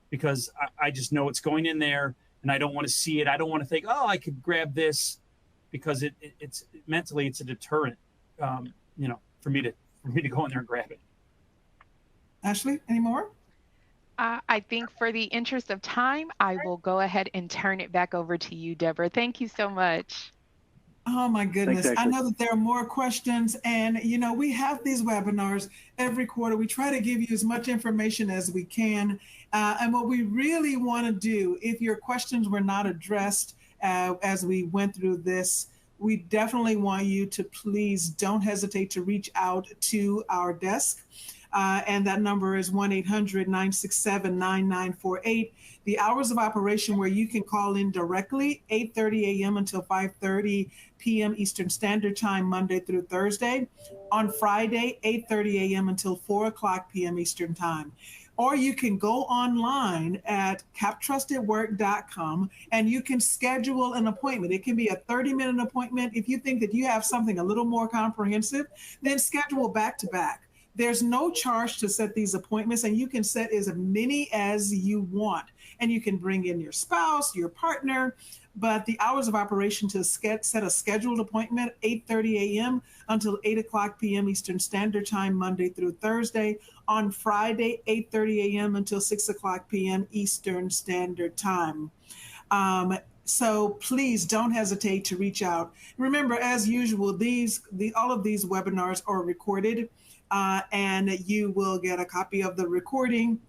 because I just know it's going in there, and I don't want to see it. I don't want to think, I could grab this, because it's mentally it's a deterrent. For me to go in there and grab it. Ashley, any more? I think for the interest of time, I will go ahead and turn it back over to you, Deborah. Thank you so much. Oh my goodness. Thanks, I know that there are more questions, and we have these webinars every quarter. We try to give you as much information as we can. And what we really want to do, if your questions were not addressed as we went through this we definitely want you to please don't hesitate to reach out to our desk. And that number is 1-800-967-9948. The hours of operation where you can call in directly, 8:30 a.m. until 5:30 p.m. Eastern Standard Time, Monday through Thursday. On Friday, 8:30 a.m. until 4 o'clock p.m. Eastern Time. Or you can go online at captrustedwork.com and you can schedule an appointment. It can be a 30-minute appointment. If you think that you have something a little more comprehensive, then schedule back to back. There's no charge to set these appointments, and you can set as many as you want. And you can bring in your spouse, your partner, but the hours of operation to set a scheduled appointment, 8:30 a.m. until 8 o'clock p.m. Eastern Standard Time, Monday through Thursday. On Friday, 8:30 a.m. until 6 o'clock p.m. Eastern Standard Time. So please don't hesitate to reach out. Remember, as usual, all of these webinars are recorded, and you will get a copy of the recording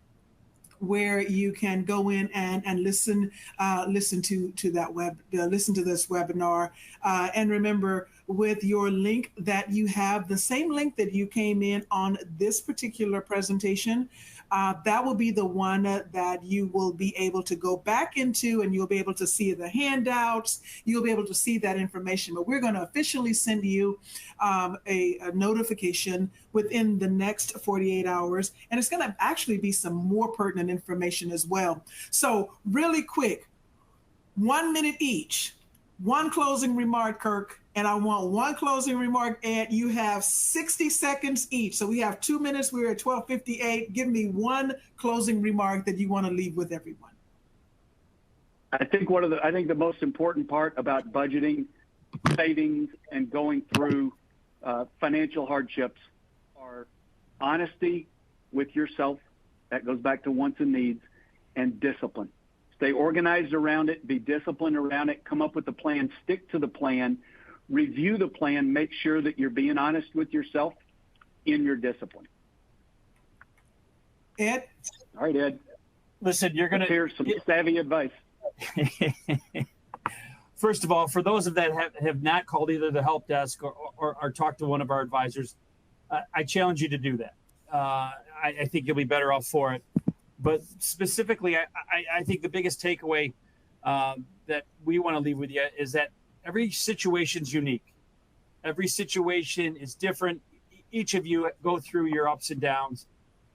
where you can go in and listen to this webinar. And remember, with your link that you have, the same link that you came in on this particular presentation, that will be the one that you will be able to go back into, and you'll be able to see the handouts. You'll be able to see that information. But we're going to officially send you a notification within the next 48 hours. And it's going to actually be some more pertinent information as well. So really quick, 1 minute each. One closing remark, Kirk, and I want one closing remark, Ed. You have 60 seconds each. So we have 2 minutes. We're at 12:58. Give me one closing remark that you want to leave with everyone. I think the most important part about budgeting, savings, and going through financial hardships are honesty with yourself. That goes back to wants and needs, and discipline. Stay organized around it, be disciplined around it, come up with a plan, stick to the plan, review the plan, make sure that you're being honest with yourself in your discipline. Ed? All right, Ed. Listen, you're going to hear some savvy advice. First of all, for those of that have not called either the help desk or talked to one of our advisors, I challenge you to do that. I think you'll be better off for it. But specifically, I think the biggest takeaway that we want to leave with you is that every situation's unique. Every situation is different. Each of you go through your ups and downs.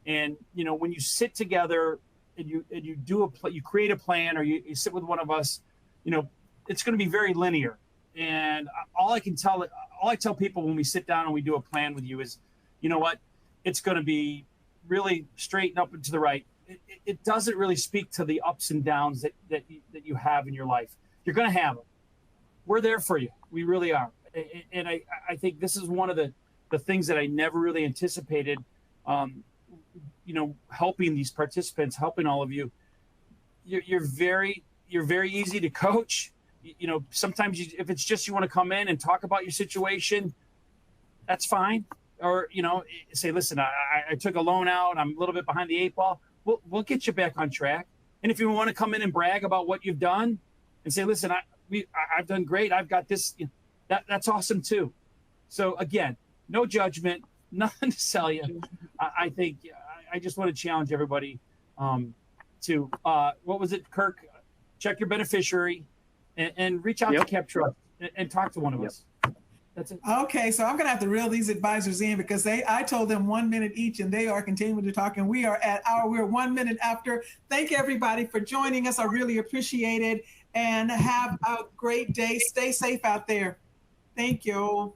And, when you sit together and you create a plan, or you sit with one of us, it's going to be very linear. And all I tell people when we sit down and we do a plan with you is, you know what, it's going to be really straight and up and to the right. It doesn't really speak to the ups and downs that you have in your life. You're going to have them. We're there for you. We really are. And I think this is one of the things that I never really anticipated, helping these participants, helping all of you. You're very easy to coach. Sometimes if it's just you want to come in and talk about your situation, that's fine. Or, say, listen, I took a loan out. I'm a little bit behind the 8 ball. We'll get you back on track. And if you want to come in and brag about what you've done and say, listen, I've done great. I've got this. That's awesome too. So again, no judgment, nothing to sell you. I think I just want to challenge everybody to, what was it, Kirk? Check your beneficiary and reach out to CapTrust and talk to one of us. That's it. Okay, so I'm going to have to reel these advisors in because I told them 1 minute each, and they are continuing to talk, and we're 1 minute after. Thank everybody for joining us. I really appreciate it, and have a great day. Stay safe out there. Thank you.